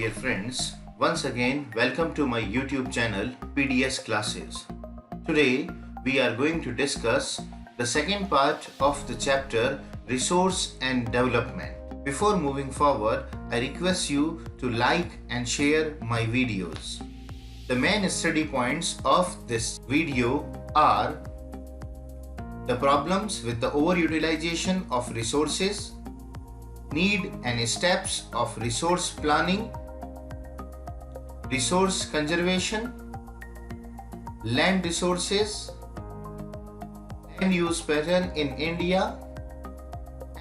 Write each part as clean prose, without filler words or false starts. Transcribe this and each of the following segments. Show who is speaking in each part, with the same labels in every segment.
Speaker 1: dear friends, once again welcome to my YouTube channel PDS Classes. Today we are going to discuss the second part of the chapter Resource and Development. Before moving forward, I request you to like and share my videos. The main study points of this video are the problems with the overutilization of resources, need and steps of resource planning, resource conservation, land resources, land use pattern in India,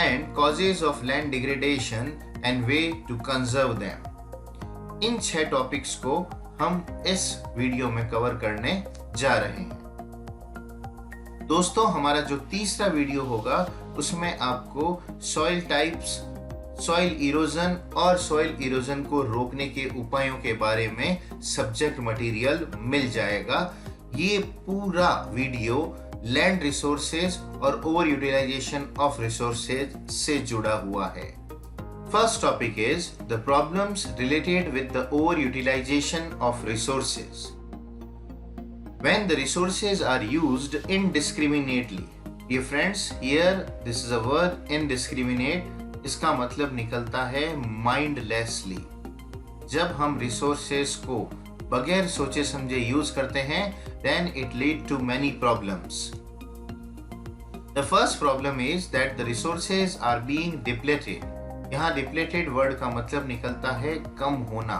Speaker 1: and causes of land degradation and way to conserve them. In 6 topics को हम इस video में cover करने जा रहे हैं। दोस्तों, हमारा जो तीसरा वीडियो होगा उसमें आपको सॉइल टाइप्स, सॉइल इरोजन और सॉइल इरोजन को रोकने के उपायों के बारे में सब्जेक्ट मटेरियल मिल जाएगा। ये पूरा वीडियो लैंड रिसोर्सेज और ओवर यूटिलाइजेशन ऑफ रिसोर्सेज से जुड़ा हुआ है। First topic is the problems related with the over utilization of resources. When the resources are used indiscriminately. Dear friends, here this is a word indiscriminate. इसका मतलब निकलता है mindlessly. जब हम resources को बगैर सोचे समझे यूज करते हैं, then it lead to many problems. The first problem is that the resources are being depleted. यहाँ depleted word का मतलब निकलता है कम होना।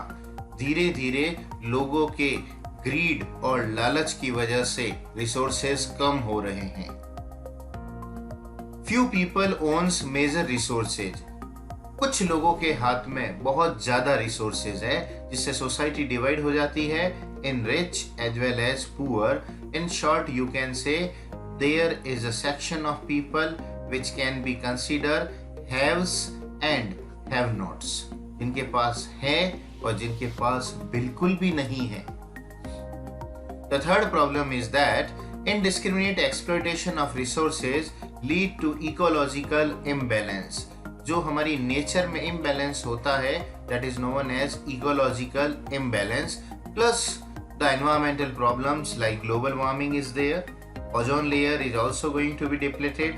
Speaker 1: धीरे धीरे लोगों के ग्रीड और लालच की वजह से रिसोर्सेज कम हो रहे हैं। Few people owns major resources. कुछ लोगों के हाथ में बहुत ज्यादा रिसोर्सेज है, जिससे सोसाइटी डिवाइड हो जाती है in rich as well as poor. In short, you can say there is a section of people which can be considered haves and have-nots. जिनके पास है और जिनके पास बिल्कुल भी नहीं है। The third problem is that indiscriminate exploitation of resources lead to ecological imbalance. जो हमारी नेचर में imbalance होता है, that is known as ecological imbalance. Plus the environmental problems like global warming is there. Ozone layer is also going to be depleted.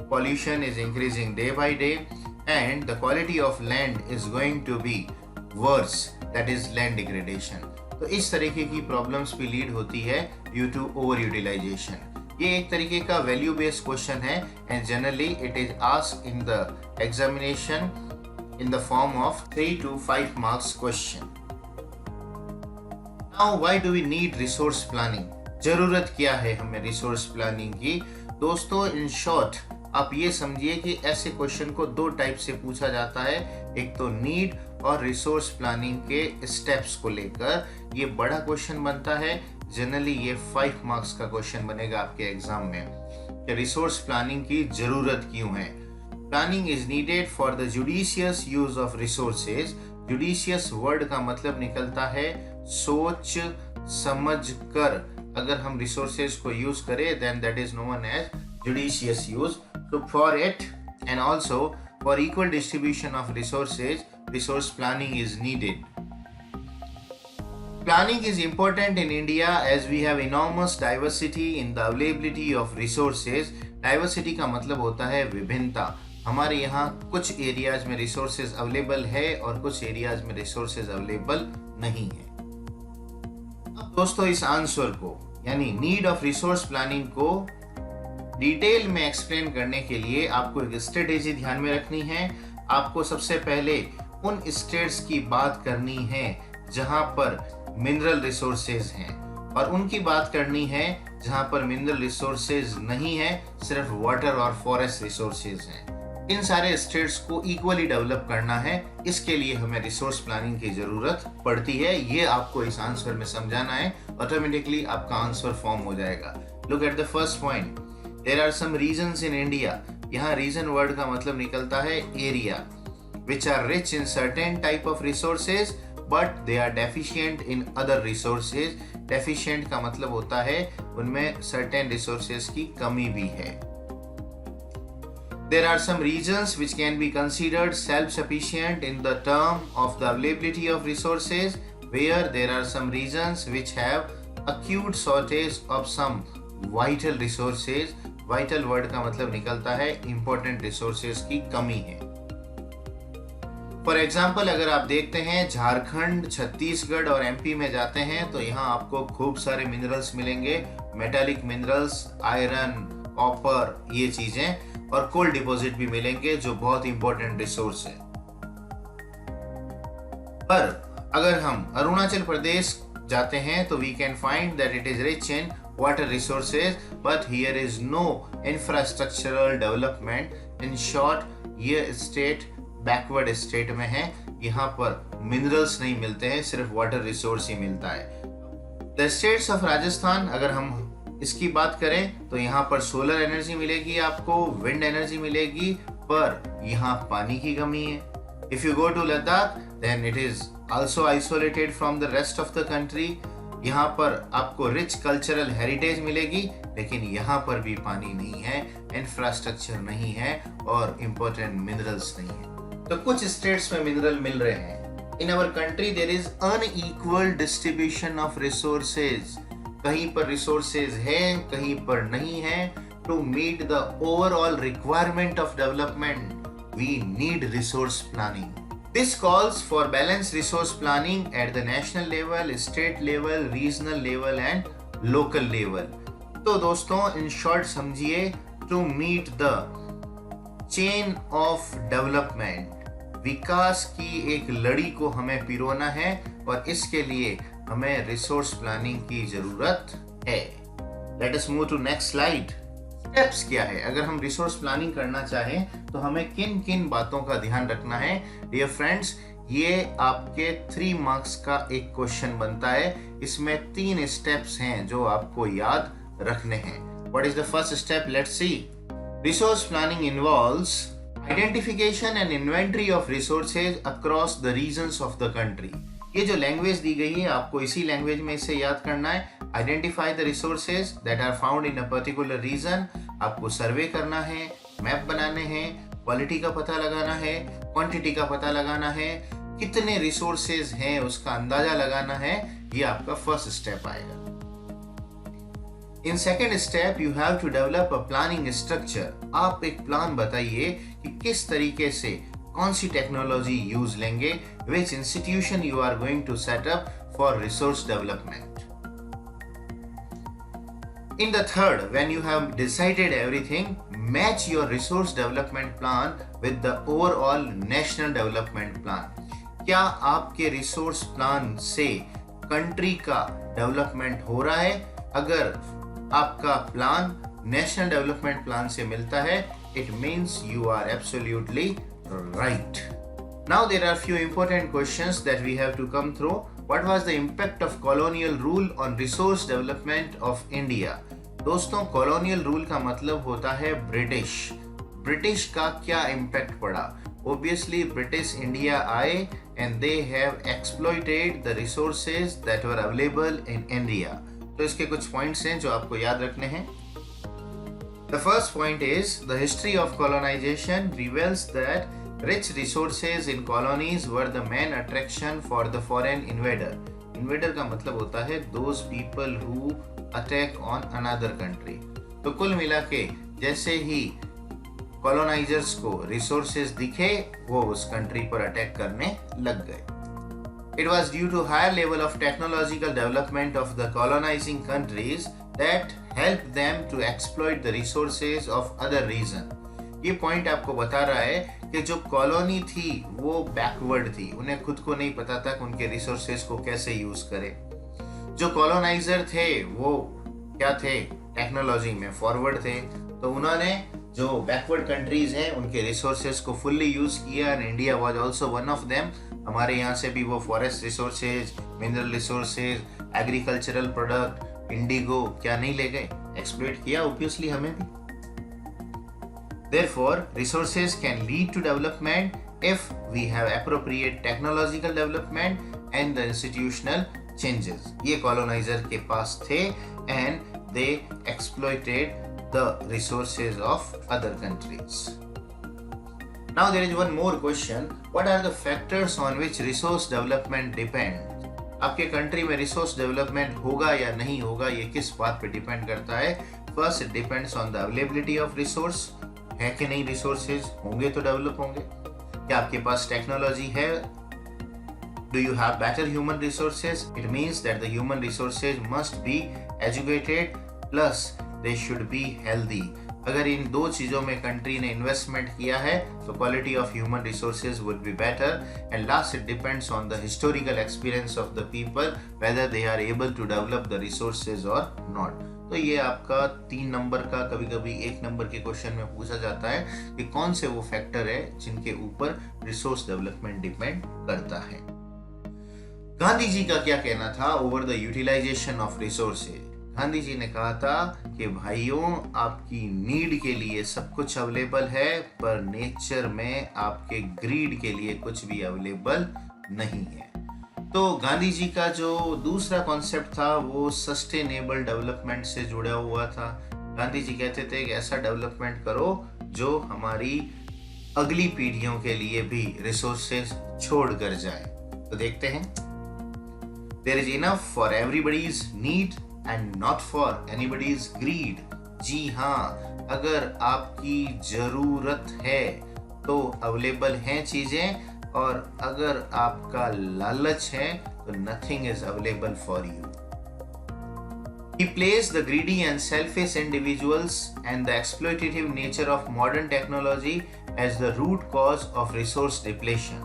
Speaker 1: Pollution is increasing day by day, and the quality of land is going to be worse. That is land degradation. तो इस तरीके की problems भी lead होती है due to over utilisation. ये एक तरीके का वैल्यू बेस्ड क्वेश्चन है and generally it is asked in the examination in the form of 3 to 5 marks question. Now why do we need resource planning? जरूरत क्या है हमें रिसोर्स प्लानिंग की? दोस्तों, इन शॉर्ट आप ये समझिए कि ऐसे क्वेश्चन को 2 टाइप से पूछा जाता है। एक तो नीड और रिसोर्स प्लानिंग के स्टेप्स को लेकर ये बड़ा क्वेश्चन बनता है। जनरली ये 5 मार्क्स का क्वेश्चन बनेगा आपके एग्जाम में कि रिसोर्स प्लानिंग की जरूरत क्यों है। Planning is needed for the judicious use of resources. Judicious word का मतलब निकलता है सोच समझ कर अगर हम रिसोर्सेज को यूज करें, then that is known as judicious use. So for it and also for equal distribution of resources, resource planning is needed. Planning is important in India as we have enormous diversity in the availability of resources. Diversity का मतलब होता है विभिन्नता। हमारे यहाँ कुछ areas में resources available है और कुछ एरियाज में रिसोर्सेज अवेलेबल नहीं है। अब दोस्तों, इस आंसर को यानी नीड ऑफ रिसोर्स प्लानिंग को डिटेल में एक्सप्लेन करने के लिए आपको एक स्ट्रेटेजी ध्यान में रखनी है। आपको सबसे पहले उन स्टेट्स की बात करनी है जहां पर मिनरल रिसोर्सेज हैं और उनकी बात करनी है जहां पर मिनरल रिसोर्सेज नहीं है, सिर्फ वाटर और फॉरेस्ट रिसोर्सेज हैं। इन सारे स्टेट्स को इक्वली डेवलप करना है। इसके लिए हमें रिसोर्स प्लानिंग की जरूरत पड़ती है। ये आपको इस आंसर में समझाना है, ऑटोमेटिकली आपका आंसर फॉर्म हो जाएगा। Look at the first point. There are some regions in India. यहाँ region word का मतलब निकलता है area, which are rich in certain type of resources, but they are deficient in other resources. Deficient का मतलब होता है उनमें certain resources की कमी भी है। There are some regions which can be considered self-sufficient in the term of the availability of resources, where there are some regions which have acute shortage of some vital resources. Vital word का मतलब निकलता है important resources की कमी है। For example अगर आप देखते हैं झारखंड, छत्तीसगढ़ और एमपी में जाते हैं तो यहाँ आपको खूब सारे मिनरल्स मिलेंगे, मेटालिक मिनरल्स, आयरन, कॉपर, ये चीजें, और कोल डिपॉजिट भी मिलेंगे जो बहुत इंपॉर्टेंट रिसोर्स है। पर अगर हम अरुणाचल प्रदेश जाते हैं तो we can find that it is rich in water resources, but here is no infrastructural development. In short, ये स्टेट बैकवर्ड स्टेट में है, यहाँ पर मिनरल्स नहीं मिलते हैं, सिर्फ वाटर रिसोर्स ही मिलता है। द स्टेट्स ऑफ राजस्थान, अगर हम इसकी बात करें तो यहाँ पर सोलर एनर्जी मिलेगी आपको, विंड एनर्जी मिलेगी, पर यहाँ पानी की कमी है। If you go to Ladakh then it is also isolated from the rest of the country. यहाँ पर आपको रिच कल्चरल हेरिटेज मिलेगी, लेकिन यहाँ पर भी पानी नहीं है, इंफ्रास्ट्रक्चर नहीं है और इम्पोर्टेंट मिनरल्स नहीं है। तो कुछ स्टेट्स में मिनरल मिल रहे हैं। In our country there is unequal distribution of resources. कहीं पर रिसोर्सेज है, कहीं पर नहीं है। To meet the overall requirement of development we need resource planning. This calls for balanced resource planning at the national level, state level, regional level and local level. तो दोस्तों in short समझिए, to meet the chain of development, विकास की एक लड़ी को हमें पिरोना है और इसके लिए हमें रिसोर्स प्लानिंग की जरूरत है। Let us move to next slide. Steps क्या है? अगर हम रिसोर्स प्लानिंग करना चाहें तो हमें किन किन बातों का ध्यान रखना है? डियर फ्रेंड्स, ये आपके 3 मार्क्स का एक क्वेश्चन बनता है। इसमें 3 स्टेप्स हैं जो आपको याद रखने हैं। What is the first step? Let's see. Resource planning involves identification and inventory of resources across the regions of the country. ये जो लैंग्वेज दी गई है आपको इसी लैंग्वेज में इसे याद करना है। Identify the resources that are found in a particular region. आपको सर्वे करना है, मैप बनाने हैं, क्वालिटी का पता लगाना है, क्वांटिटी का पता लगाना है, कितने रिसोर्सेज हैं उसका अंदाजा लगाना है। ये आपका फर्स्ट स्टेप आएगा। In second step you have to develop a planning structure. आप एक प्लान बताइए कि किस तरीके से कौन सी टेक्नोलॉजी यूज लेंगे, which institution you are going to set up for resource development. In the third, when you have decided everything, match your resource development plan with the overall national development plan. क्या आपके resource plan से country का development हो रहा है? अगर आपका plan national development plan से मिलता है, it means you are absolutely right. Now there are few important questions that we have to come through. What was the impact of colonial rule on resource development of India? दोस्तों, colonial rule का मतलब होता है British. British का क्या impact पड़ा? Obviously British India आए and they have exploited the resources that were available in India. तो इसके कुछ पॉइंट्स हैं जो आपको याद रखने हैं। The first point is the history of colonization reveals that rich resources in colonies were the main attraction for the foreign invader. Invader का मतलब होता है those people who attack on another country. तो कुल मिला के जैसे ही colonizers को resources दिखे, वो उस country पर अटैक करने लग गए। It was due to higher level of technological development of the colonizing countries that helped them to exploit the resources of other region. ये पॉइंट आपको बता रहा है कि जो कॉलोनी थी वो बैकवर्ड थी, उन्हें खुद को नहीं पता था कि उनके रिसोर्सेज को कैसे यूज करें। जो कॉलोनाइजर थे वो क्या थे? टेक्नोलॉजी में फॉरवर्ड थे, तो उन्होंने जो बैकवर्ड कंट्रीज हैं उनके रिसोर्सेज को फुल्ली यूज किया and India was also one of them. हमारे यहाँ से भी वो forest resources, mineral resources, agricultural product, Indigo क्या नहीं ले गए? एक्सप्लॉइट किया ऑब्वियसली हमें भी। Therefore, resources can lead to development if we have appropriate technological development and the institutional changes. ये colonizer के पास थे and they exploited the resources of other countries. Now there is one more question. What are the factors on which resource development depends? आपके country में resource development होगा या नहीं होगा, ये किस बात पे डिपेंड करता है? First, it depends on the availability of resource. है कि नहीं रिसोर्सेज, होंगे तो डेवलप होंगे. क्या आपके पास टेक्नोलॉजी है? Do you have better human resources? It means that the human resources must be educated plus they should be healthy. अगर इन दो चीजों में कंट्री ने इन्वेस्टमेंट किया है तो quality of human resources would be better. And last, it depends on the historical experience of the people whether they are able to develop the resources और not. तो ये आपका 3 नंबर का, कभी कभी 1 नंबर के क्वेश्चन में पूछा जाता है कि कौन से वो फैक्टर है जिनके ऊपर रिसोर्स डेवलपमेंट डिपेंड करता है. गांधी जी का क्या कहना था over the utilization of resources? Gandhi ji ने कहा था कि भाइयों, आपकी नीड के लिए सब कुछ अवेलेबल है, पर नेचर में आपके ग्रीड के लिए कुछ भी अवेलेबल नहीं है. तो गांधी जी का जो दूसरा कॉन्सेप्ट था वो सस्टेनेबल डेवलपमेंट से जुड़ा हुआ था. गांधी जी कहते थे कि ऐसा डेवलपमेंट करो जो हमारी अगली पीढ़ियों के लिए भी रिसोर्सेज छोड़ कर जाए. तो देखते हैं. There is enough for everybody's need and not for anybody's greed. जी हाँ, अगर आपकी जरूरत है तो अवेलेबल हैं चीजें, और अगर आपका लालच है तो nothing is available for you. He placed the greedy and selfish individuals and the exploitative nature of modern technology as the root cause of resource depletion.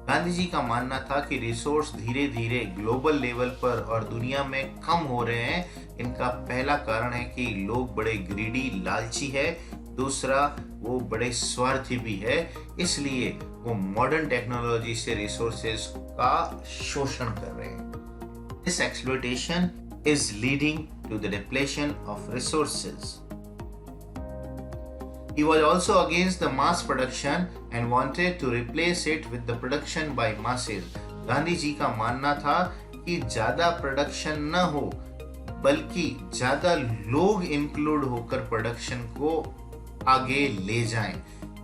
Speaker 1: Gandhi ji का मानना था कि रिसोर्स धीरे धीरे ग्लोबल लेवल पर और दुनिया में कम हो रहे हैं. इनका पहला कारण है कि लोग बड़े ग्रीडी, लालची है. दूसरा, वो बड़े स्वार्थी भी है, इसलिए वो मॉडर्न टेक्नोलॉजी से रिसोर्सेज का शोषण कर रहे हैं. This exploitation is leading to the depletion of resources. He was also against the mass production and wanted to replace it with the production by masses. Gandhi ji का मानना था कि ज्यादा प्रोडक्शन न हो, बल्कि ज्यादा लोग इंक्लूड होकर प्रोडक्शन को आगे ले जाएं.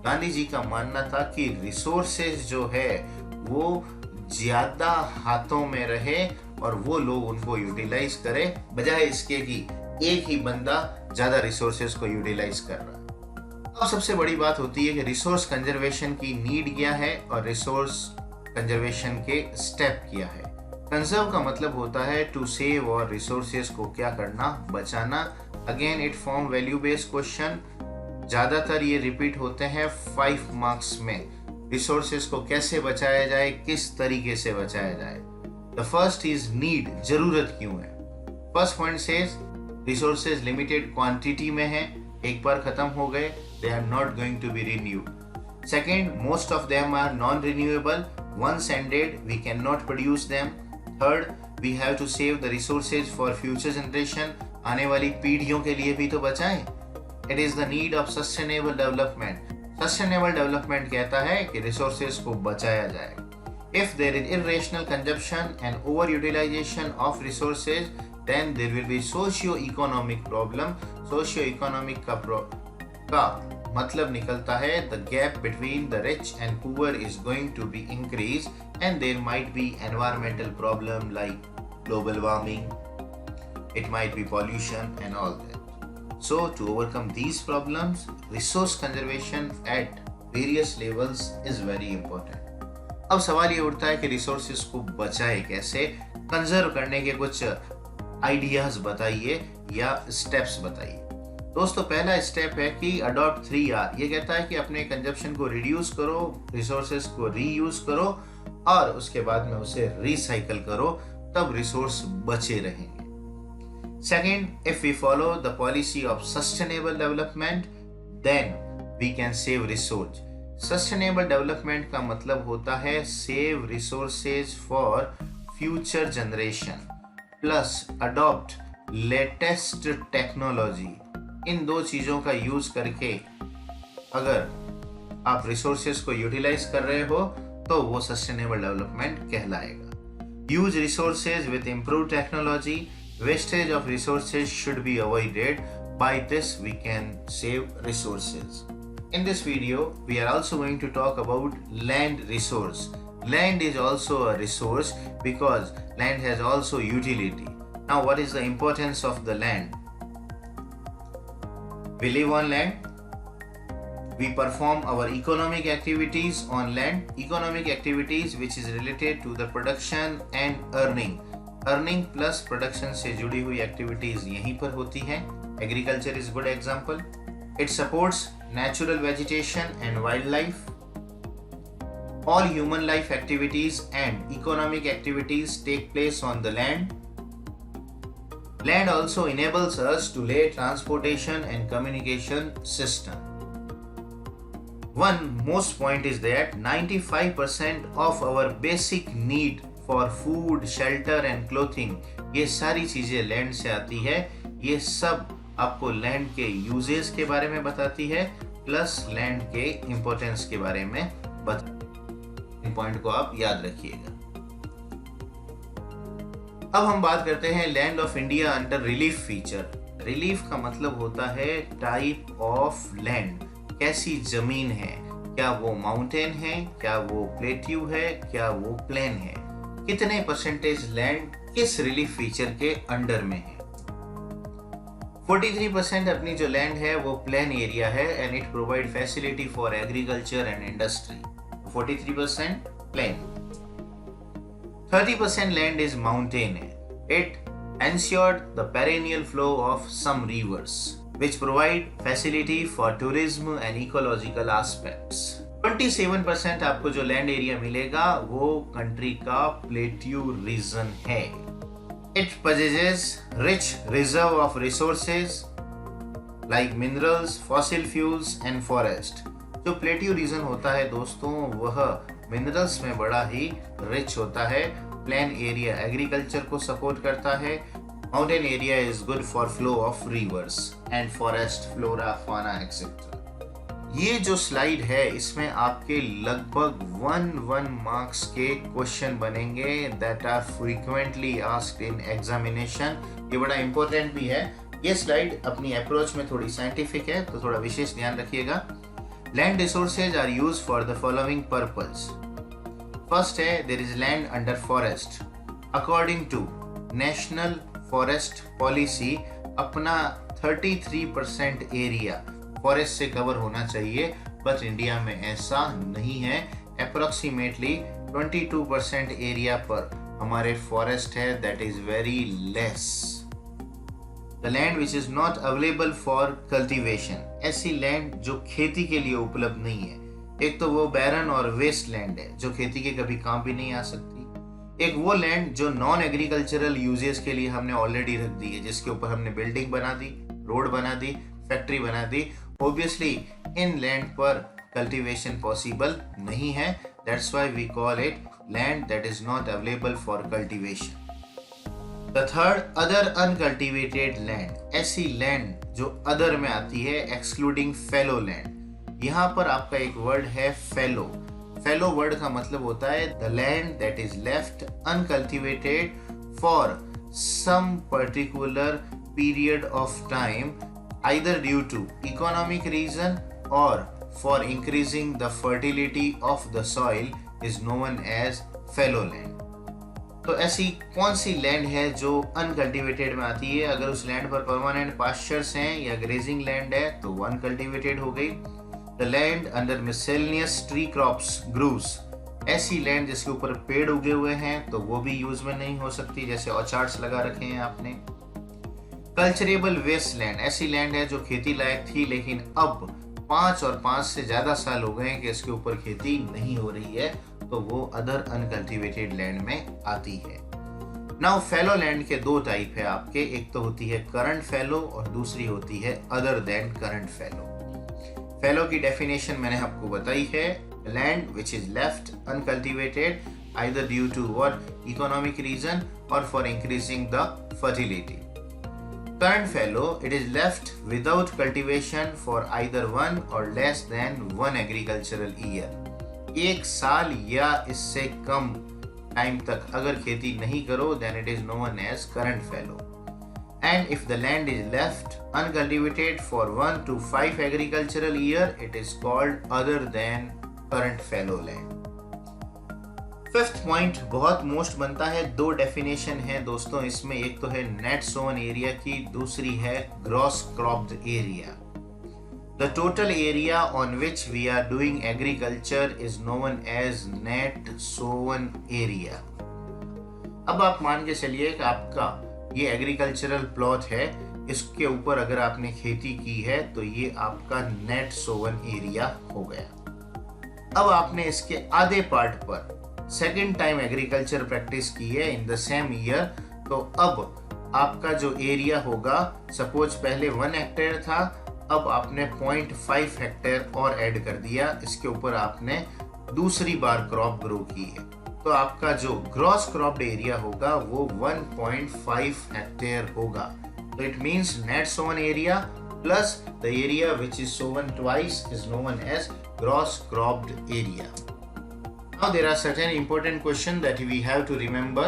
Speaker 1: गांधी जी का मानना था कि रिसोर्सेज जो है वो ज्यादा हाथों में रहे और वो लोग उनको यूटिलाइज करें, बजाय इसके कि एक ही बंदा ज्यादा रिसोर्सेज को यूटिलाइज कर रहा है. अब सबसे बड़ी बात होती है कि रिसोर्स कंजर्वेशन की नीड क्या है और रिसोर्स कंजर्वेशन के स्टेप क्या है. कंजर्व का मतलब होता है टू सेव, और रिसोर्सेज को क्या करना, बचाना. Again it form value based question. ज्यादातर ये रिपीट होते हैं 5 मार्क्स में. रिसोर्सेज को कैसे बचाया जाए, किस तरीके से बचाया जाए. द फर्स्ट इज नीड, जरूरत क्यों है. First point says resources limited quantity में है, एक बार खत्म हो गए, they are not going to be renewed. Second, most of them are non-renewable. Once ended, we cannot produce them. Third, we have to save the resources for future generation. आने वाली पीढ़ियों के लिए भी तो बचाएं. It is the need of sustainable development. Sustainable development कहता है कि resources को बचाया जाए. If there is irrational consumption and overutilization of resources, then there will be socio-economic problem. Socio-economic का मतलब निकलता है the gap between the rich and poor is going to be increased, and there might be environmental problem like global warming, it might be pollution and all that. So to overcome these problems, resource conservation at various levels is very important. अब सवाल ये उठता है कि resources को बचाए कैसे. Conserve करने के कुछ आइडियाज बताइए या स्टेप्स बताइए. दोस्तों, पहला स्टेप है कि अडॉप्ट 3R. ये कहता है कि अपने कंजप्शन को रिड्यूस करो, रिसोर्सेज को रीयूज करो और उसके बाद में उसे रिसाइकल करो, तब रिसोर्स बचे रहेंगे. Second, if we follow the policy of sustainable development, then we can save resource. Sustainable development का मतलब होता है save resources for future generation plus adopt latest technology. इन दो चीजों का यूज करके अगर आप रिसोर्सेज को यूटिलाइज कर रहे हो तो वो सस्टेनेबल डेवलपमेंट कहलाएगा. Use resources with improve technology. Wastage of resources should be avoided. By this we can save resources. In this video, we are also going to talk about land resource. Land is also a resource because land has also utility. Now, what is the importance of the land? We live on land. We perform our economic activities on land. Economic activities which is related to the production and earning. Earning plus production से जुड़ी हुई activities यहीं पर होती हैं. Agriculture is good example. It supports natural vegetation and wildlife. All human life activities and economic activities take place on the land. Land also enables us to lay transportation and communication system. One most point is that 95% of our basic need for food, shelter and clothing ये सारी चीजें land से आती है. ये सब आपको land के यूजेस के बारे में बताती है प्लस लैंड के इंपॉर्टेंस के बारे में बताती है. इन पॉइंट को आप याद रखिएगा. अब हम बात करते हैं land of India under relief feature. Relief का मतलब होता है टाइप ऑफ लैंड. कैसी जमीन है, क्या वो माउंटेन है, क्या वो प्लेट्यू है, क्या वो प्लेन है, कितने परसेंटेज लैंड किस रिलीफ फीचर के अंडर में है. 43% अपनी जो लैंड है वो प्लेन एरिया है and it provide facility for agriculture and industry. 43% plain. 30% land is mountain. It ensured the perennial flow of some rivers, which provide facility for tourism and ecological aspects. 27% आपको जो land area मिलेगा वो country का plateau region है. It possesses rich reserve of resources like minerals, fossil fuels and forest. जो plateau region होता है दोस्तों वह मिनरल्स में बड़ा ही रिच होता है. प्लेन एरिया एग्रीकल्चर को सपोर्ट करता है. Mountain area is good for flow of reverse and forest, flora, फाना एक्सेट्रा. ये जो स्लाइड है इसमें आपके लगभग 1 मार्क्स के क्वेश्चन बनेंगे that are frequently asked in examination. ये बड़ा इंपॉर्टेंट भी है. ये स्लाइड अपनी अप्रोच में थोड़ी साइंटिफिक है तो थोड़ा विशेष ध्यान रखिएगा. Land resources are used for the following purpose. First है there is land under forest. According to National Forest Policy अपना 33% एरिया फॉरेस्ट से कवर होना चाहिए बट इंडिया में ऐसा नहीं है. अप्रोक्सीमेटली 22% एरिया पर हमारे फॉरेस्ट है. That is very less. The land which is not available for cultivation. ऐसी लैंड जो खेती के लिए उपलब्ध नहीं है. एक तो वो बैरन और वेस्ट लैंड है जो खेती के कभी काम भी नहीं आ सकती. एक वो लैंड जो नॉन एग्रीकल्चरल यूजेस के लिए हमने ऑलरेडी रख दी है, जिसके ऊपर हमने बिल्डिंग बना दी, रोड बना दी, फैक्ट्री बना दी. ऑब्वियसली इन लैंड पर कल्टीवेशन पॉसिबल नहीं है. That's why we call it land that is not available for cultivation. The third, other uncultivated land. ऐसी लैंड जो अदर में आती है एक्सक्लूडिंग फेलो लैंड. यहाँ पर आपका एक वर्ड है फेलो. फेलो वर्ड का मतलब होता है the land that is left uncultivated for some particular period of time either due to economic reason or for increasing the fertility of the soil is known as fallow land. तो ऐसी कौन सी land है जो uncultivated में आती है? अगर उस लैंड पर परमानेंट पास्चर्स हैं या ग्रेजिंग लैंड है तो वो अनकल्टिवेटेड हो गई. The land under miscellaneous tree crops groves. ऐसी लैंड जिसके ऊपर पेड़ उगे हुए हैं तो वो भी यूज में नहीं हो सकती, जैसे ऑर्चार्ड्स लगा रखे हैं आपने. Culturable waste land. ऐसी लैंड है जो खेती लायक थी लेकिन अब 5 और 5 से ज्यादा साल हो गए कि इसके ऊपर खेती नहीं हो रही है, तो वो अदर अनकल्टिवेटेड लैंड में आती है. नाउ फेलो लैंड के दो टाइप है आपके. एक तो होती है करंट फेलो और दूसरी होती है other than current fellow. Fellow की डेफिनेशन मैंने आपको बताई है. Land which is left uncultivated either due to what economic reason or for increasing the fertility. Current fallow, it is left without cultivation for either one or less than one agricultural year. एक साल या इससे कम time तक अगर खेती नहीं करो then it is known as current fallow. and if the land is left uncultivated for 1 to 5 agricultural year, it is called other than current fallow land. Fifth point बहुत मोस्ट बनता है, दो डेफिनेशन है दोस्तों इसमें, एक तो है नेट सोवन एरिया की, दूसरी है gross cropped area. The total area on which we are doing agriculture is known as net sown area. अब आप मान के चलिए कि आपका ये एग्रीकल्चरल प्लॉट है, इसके ऊपर अगर आपने खेती की है तो ये आपका नेट सोवन एरिया हो गया। अब आपने इसके आधे पार्ट पर सेकेंड टाइम एग्रीकल्चर प्रैक्टिस की है इन द सेम ईयर, तो अब आपका जो एरिया होगा, सपोज पहले 1 हेक्टेयर था, अब आपने 0.5 हेक्टेयर और ऐड कर दिया, इसके ऊपर आपने दूसरी बार क्रॉप ग्रो की है, तो आपका जो ग्रॉस क्रॉप्ड एरिया होगा वो 1.5 हेक्टेयर होगा। तो it means net sown area plus the area which is sown twice is known as gross cropped area. Now there are certain important questions that we have to remember.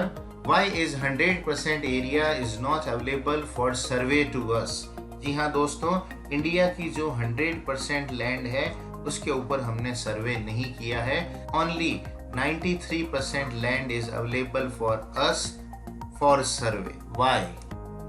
Speaker 1: Why is 100% area is not available for survey to us? जी हाँ दोस्तों, India की जो 100% land है उसके ऊपर हमने सर्वे नहीं किया है। Only 93% land is available for us for survey. Why?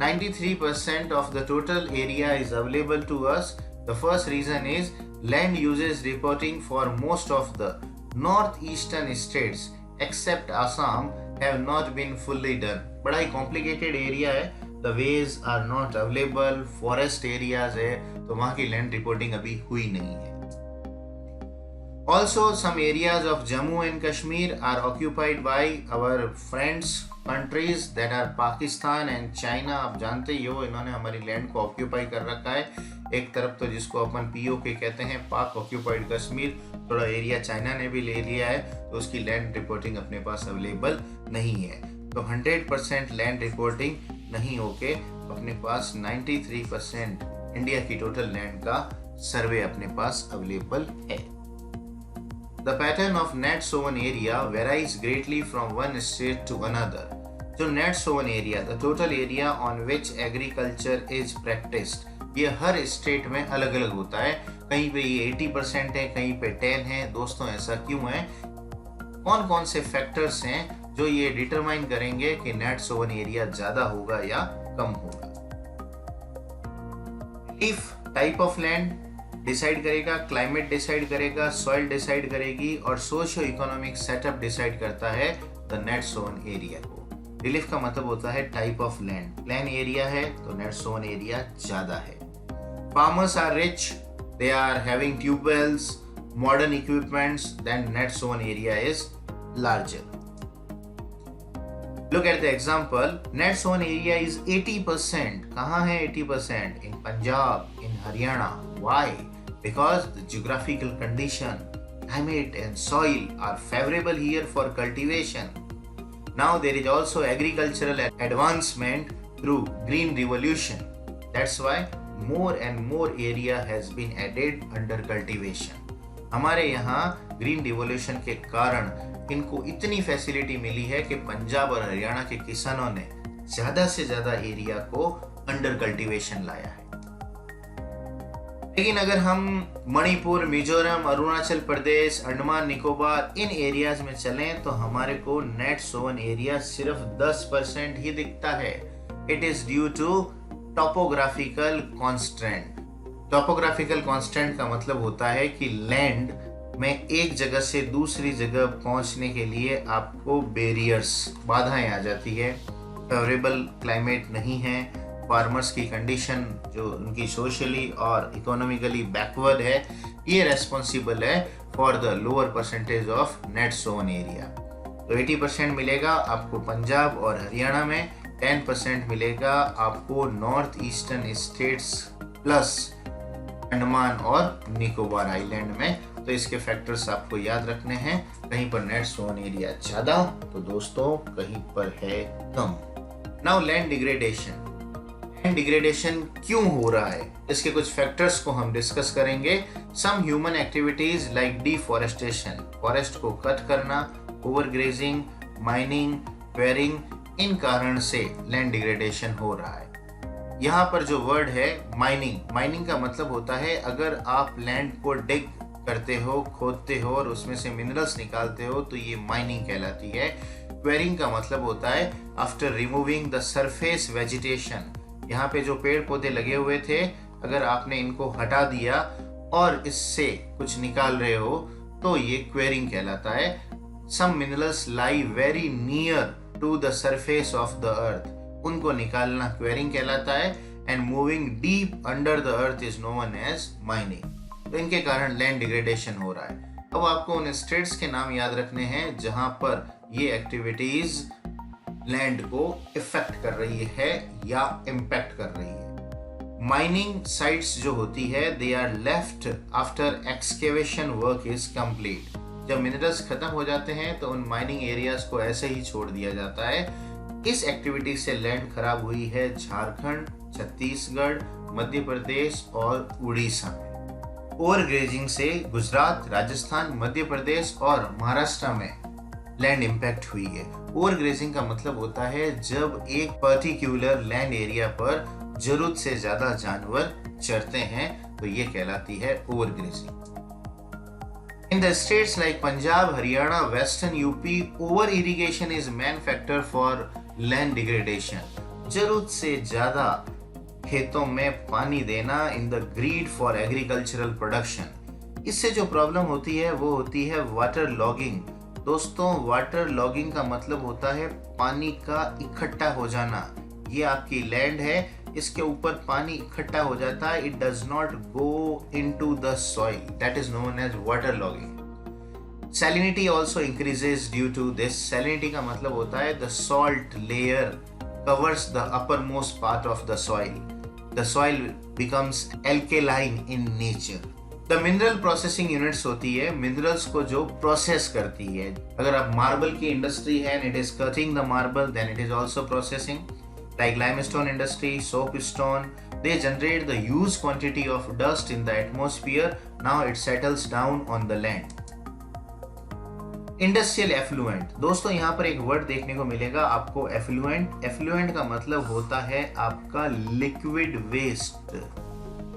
Speaker 1: 93% of the total area is available to us. The first reason is land uses reporting for most of the northeastern states except Assam have not been fully done. बड़ा ही complicated area है, the ways are not available, forest areas है, तो वहाँ की land reporting अभी हुई नहीं है। Also, some areas of Jammu and Kashmir are occupied by our friends countries that are Pakistan and China। आप जानते ही हो, इन्होंने हमारी लैंड को ऑक्यूपाई कर रखा है। एक तरफ तो जिसको अपन POK कहते हैं, पाक ऑक्यूपाइड कश्मीर, थोड़ा एरिया चाइना ने भी ले लिया है, तो उसकी लैंड रिपोर्टिंग अपने पास अवेलेबल नहीं है। तो 100% लैंड रिपोर्टिंग नहीं होके अपने पास 93% इंडिया की टोटल लैंड का सर्वे अपने पास अवेलेबल है। The pattern of net sown area varies greatly from one state to another. जो net sown area, the total area on which agriculture is practiced, ये हर स्टेट में अलग अलग होता है। कहीं पे ये 80% है, कहीं पे 10 है। दोस्तों ऐसा क्यों है? कौन कौन से फैक्टर्स हैं जो ये डिटरमाइन करेंगे कि नेट सोवन एरिया ज्यादा होगा या कम होगा? If type of land decide करेगा, क्लाइमेट डिसाइड करेगा, सॉइल डिसाइड करेगी, और सोशियो इकोनॉमिक सेटअप डिसाइड करता है द नेट सोवन एरिया को। रिलीफ का मतलब होता है type of land. Plane area है तो नेट सोवन एरिया ज्यादा है। Farmers are rich, they are having tube wells, modern equipments, then net sown area is larger. Look at the example, net sown area is 80%. कहाँ है 80%? In Punjab, in Haryana. Why? Because the geographical condition, climate and soil are favorable here for cultivation. Now there is also agricultural advancement through green revolution. That's why more and more area has been added under cultivation. हमारे यहाँ green revolution के कारण इनको इतनी facility मिली है कि पंजाब और हरियाणा के किसानों ने ज्यादा से ज्यादा एरिया को अंडर कल्टीवेशन लाया है। लेकिन अगर हम मणिपुर, मिजोरम, अरुणाचल प्रदेश, अंडमान निकोबार इन एरियाज में चलें तो हमारे को नेट सोवन एरिया सिर्फ 10% ही दिखता है। It is due to topographical constant. Topographical constant का मतलब होता है कि लैंड में एक जगह से दूसरी जगह पहुंचने के लिए आपको बैरियर्स, बाधाएं आ जाती है। फेवरेबल क्लाइमेट नहीं है, फार्मर्स की कंडीशन जो उनकी सोशली और इकोनॉमिकली बैकवर्ड है, ये रेस्पॉन्सिबल है for the lower percentage of net sown area. तो 80% मिलेगा आपको पंजाब और हरियाणा में, 10% मिलेगा आपको north eastern states plus Andaman और निकोबार आइलैंड में। तो इसके फैक्टर्स आपको याद रखने हैं। कहीं पर नेट सोन एरिया ज्यादा तो दोस्तों कहीं पर है कम। Now land degradation. Land degradation क्यों हो रहा है, इसके कुछ फैक्टर्स को हम डिस्कस करेंगे। Some human activities like deforestation, forest को कट करना, ओवरग्रेजिंग, माइनिंग, क्वेरिंग, इन कारण से लैंड डिग्रेडेशन हो रहा है। यहाँ पर जो वर्ड है माइनिंग, माइनिंग का मतलब होता है अगर आप लैंड को डिग करते हो, खोदते हो और उसमें से मिनरल्स निकालते हो तो ये माइनिंग कहलाती है। क्वेरिंग का मतलब होता है after removing the surface vegetation, यहाँ पे जो पेड़ पौधे लगे हुए थे अगर आपने इनको हटा दिया और इससे कुछ निकाल रहे हो तो ये क्वेरिंग कहलाता है। Some minerals lie very near to the surface of the earth, उनको निकालना क्वेरिंग कहलाता है। And moving deep under the earth is known as mining. तो इनके कारण लैंड डिग्रेडेशन हो रहा है। अब आपको उन स्टेट्स के नाम याद रखने हैं जहां पर ये एक्टिविटीज लैंड को इफेक्ट कर रही है या इम्पैक्ट कर रही है। माइनिंग साइट्स जो होती है they are left after excavation work is complete. जब मिनरल्स खत्म हो जाते हैं तो उन माइनिंग एरियाज को ऐसे ही छोड़ दिया जाता है। इस एक्टिविटी से लैंड खराब हुई है झारखंड, छत्तीसगढ़, मध्य प्रदेश और उड़ीसा में। ओवर ग्रेजिंग से गुजरात, राजस्थान, मध्य प्रदेश और महाराष्ट्र में लैंड इम्पैक्ट हुई है। ओवर ग्रेजिंग का मतलब होता है जब एक पर्टिकुलर लैंड एरिया पर जरूरत से ज्यादा जानवर चरते हैं तो ये कहलाती है over grazing. In the states like Punjab, Haryana, Western UP, over irrigation is main factor for land degradation. जरूरत से ज्यादा खेतों में पानी देना in the greed for agricultural production. इससे जो प्रॉब्लम होती है वो होती है वाटर लॉगिंग। दोस्तों, वाटर लॉगिंग का मतलब होता है पानी का इकट्ठा हो जाना। ये आपकी लैंड है, इसके ऊपर पानी इकट्ठा हो जाता है, it does not go into the soil, that is known as waterlogging. Salinity also increases due to this. Salinity का मतलब होता है the salt layer covers the uppermost part of the soil, the soil becomes alkaline in nature. The mineral processing units होती है minerals को जो process करती है। अगर आप मार्बल की इंडस्ट्री है, it is cutting the marble, then it is also processing. Like limestone industry, soapstone, they generate the huge quantity of dust in the atmosphere. Now it settles down on the land. Industrial effluent, दोस्तों यहाँ पर एक word देखने को मिलेगा आपको effluent। effluent का मतलब होता है आपका liquid waste,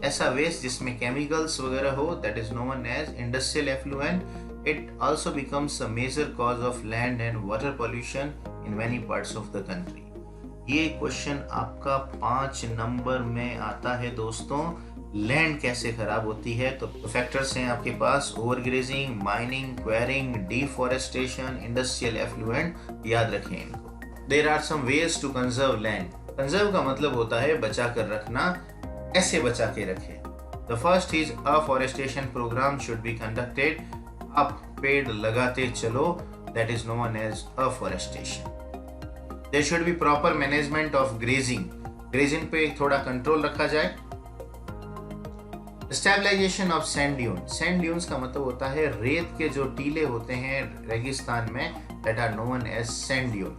Speaker 1: ऐसा वेस्ट जिसमें केमिकल्स वगैरह हो, that is known as industrial effluent. It also becomes a major cause of land and water pollution in many parts of the country. ये क्वेश्चन आपका 5 नंबर में आता है दोस्तों। लैंड कैसे खराब होती है, तो फैक्टर्स हैं आपके पास overgrazing, mining, quarrying, deforestation, industrial effluent, याद रखें इनको। There are some ways to conserve land. Conserve का मतलब होता है बचा कर रखना। ऐसे बचा के रखें। The first is afforestation programme should be conducted. आप पेड़ लगाते चलो, that is known as afforestation. There should be proper management of grazing. Grazing पे थोड़ा कंट्रोल रखा जाए। Stabilization of sand dunes. Sand dunes का मतलब होता है रेत के जो टीले होते हैं रेगिस्तान में, that are known as sand dune.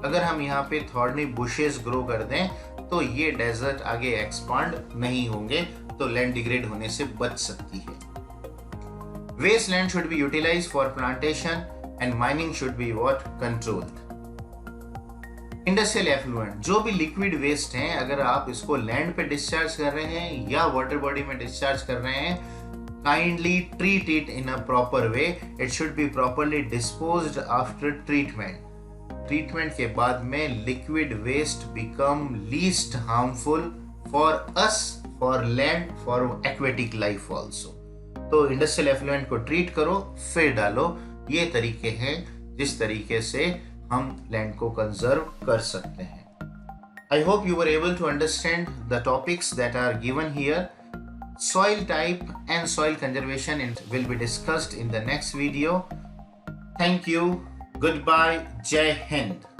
Speaker 1: अगर हम यहाँ पे थॉर्नी बुशेस ग्रो कर दें तो ये डेजर्ट आगे एक्सपांड नहीं होंगे, तो लैंड डिग्रेड होने से बच सकती है। Wasteland should be utilized for plantation and mining should be what? Controlled. Industrial effluent, जो भी लिक्विड वेस्ट हैं अगर आप इसको लैंड पे डिस्चार्ज कर रहे हैं या वाटर बॉडी में डिस्चार्ज कर रहे हैं, kindly treat it in a proper way. It should be properly disposed after treatment. Treatment के बाद में liquid waste become least harmful for us, for land, for aquatic life also. तो industrial effluent को treat करो फिर डालो। ये तरीके हैं जिस तरीके से हम लैंड को कंजर्व कर सकते हैं। I hope you were able to understand the topics that are given here. Soil type and soil conservation will be discussed in the next video. Thank you. Goodbye. Jai Hind.